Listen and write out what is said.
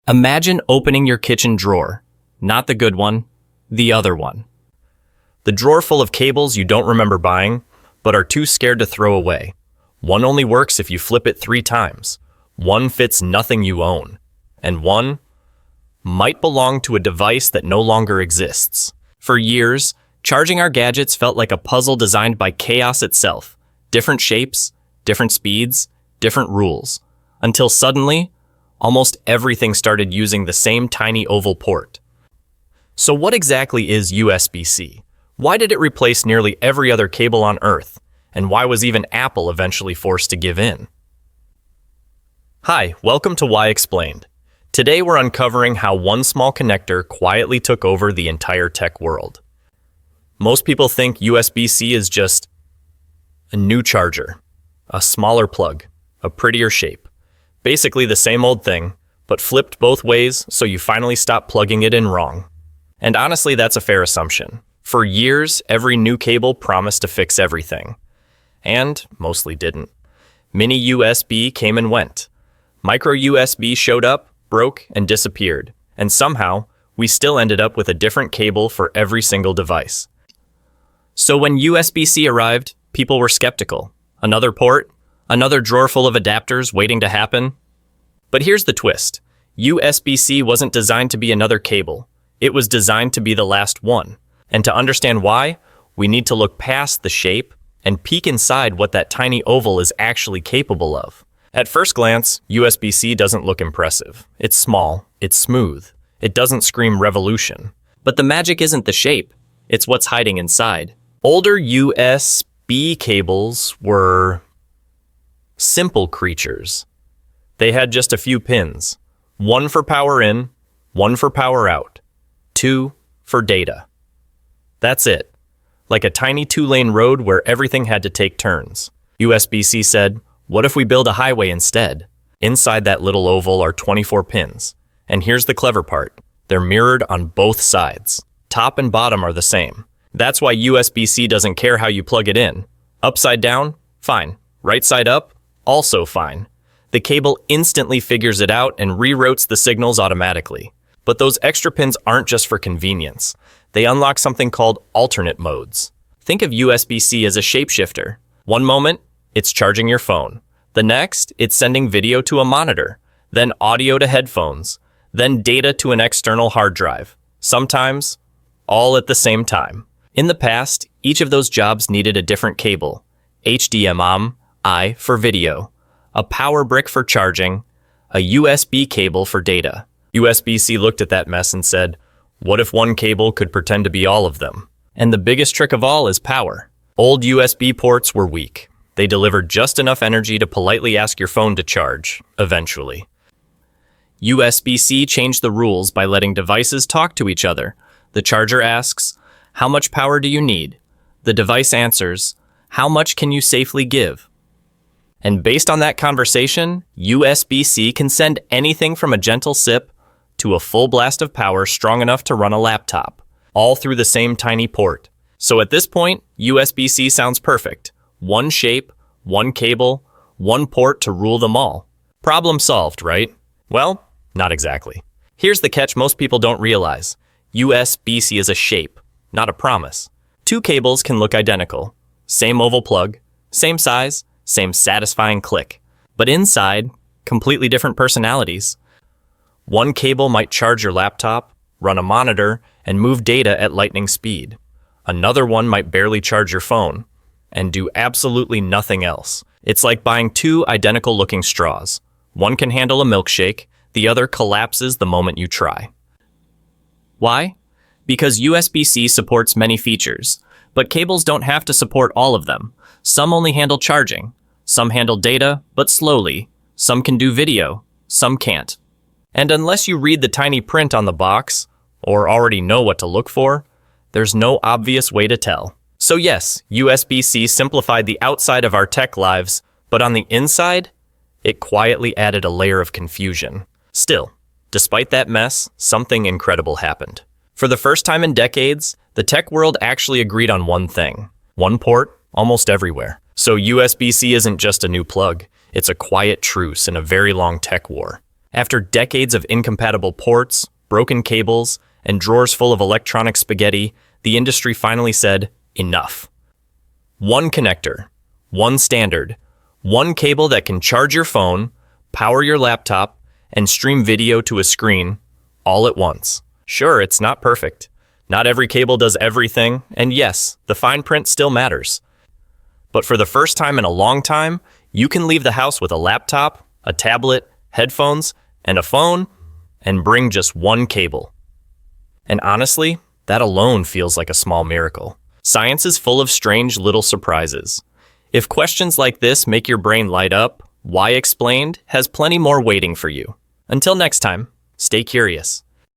Imagine opening your kitchen drawer. Not the good one, the other one. The drawer full of cables you don't remember buying, but are too scared to throw away. One only works if you flip it 3 times. One fits nothing you own. And one might belong to a device that no longer exists. For years, charging our gadgets felt like a puzzle designed by chaos itself. Different shapes, different speeds, different rules. Until suddenly, almost everything started using the same tiny oval port. So what exactly is USB-C? Why did it replace nearly every other cable on Earth? And why was even Apple eventually forced to give in? Hi, welcome to Why Explained. Today we're uncovering how one small connector quietly took over the entire tech world. Most people think USB-C is just a new charger, a smaller plug, a prettier shape. Basically the same old thing, but flipped both ways so you finally stop plugging it in wrong. And honestly, that's a fair assumption. For years, every new cable promised to fix everything. And mostly didn't. Mini USB came and went. Micro USB showed up, broke, and disappeared. And somehow, we still ended up with a different cable for every single device. So when USB-C arrived, people were skeptical. Another port? Another drawer full of adapters waiting to happen? But here's the twist. USB-C wasn't designed to be another cable. It was designed to be the last one. And to understand why, we need to look past the shape and peek inside what that tiny oval is actually capable of. At first glance, USB-C doesn't look impressive. It's small, it's smooth, it doesn't scream revolution. But the magic isn't the shape, it's what's hiding inside. Older USB cables were simple creatures. They had just a few pins. One for power in, one for power out, 2 for data. That's it. Like a tiny 2-lane road where everything had to take turns. USB-C said, what if we build a highway instead? Inside that little oval are 24 pins. And here's the clever part. They're mirrored on both sides. Top and bottom are the same. That's why USB-C doesn't care how you plug it in. Upside down? Fine. Right side up? Also fine. The cable instantly figures it out and reroutes the signals automatically. But those extra pins aren't just for convenience. They unlock something called alternate modes. Think of USB-C as a shapeshifter. One moment, it's charging your phone. The next, it's sending video to a monitor, then audio to headphones, then data to an external hard drive. Sometimes, all at the same time. In the past, each of those jobs needed a different cable. HDMI for video, a power brick for charging, a USB cable for data. USB-C looked at that mess and said, what if one cable could pretend to be all of them? And the biggest trick of all is power. Old USB ports were weak. They delivered just enough energy to politely ask your phone to charge, eventually. USB-C changed the rules by letting devices talk to each other. The charger asks, how much power do you need? The device answers, how much can you safely give? And based on that conversation, USB-C can send anything from a gentle sip to a full blast of power strong enough to run a laptop, all through the same tiny port. So at this point, USB-C sounds perfect. One shape, one cable, one port to rule them all. Problem solved, right? Well, not exactly. Here's the catch most people don't realize. USB-C is a shape, not a promise. 2 cables can look identical. Same oval plug, same size, same satisfying click. But inside, completely different personalities. One cable might charge your laptop, run a monitor, and move data at lightning speed. Another one might barely charge your phone and do absolutely nothing else. It's like buying 2 identical-looking straws. One can handle a milkshake, the other collapses the moment you try. Why? Because USB-C supports many features, but cables don't have to support all of them. Some only handle charging. Some handle data, but slowly. Some can do video. Some can't. And unless you read the tiny print on the box, or already know what to look for, there's no obvious way to tell. So yes, USB-C simplified the outside of our tech lives, but on the inside, it quietly added a layer of confusion. Still, despite that mess, something incredible happened. For the first time in decades, the tech world actually agreed on one thing. One port, almost everywhere. So USB-C isn't just a new plug, it's a quiet truce in a very long tech war. After decades of incompatible ports, broken cables, and drawers full of electronic spaghetti, the industry finally said, enough. One connector, one standard, one cable that can charge your phone, power your laptop, and stream video to a screen, all at once. Sure, it's not perfect. Not every cable does everything, and yes, the fine print still matters. But for the first time in a long time, you can leave the house with a laptop, a tablet, headphones, and a phone, and bring just one cable. And honestly, that alone feels like a small miracle. Science is full of strange little surprises. If questions like this make your brain light up, Why Explained has plenty more waiting for you. Until next time, stay curious.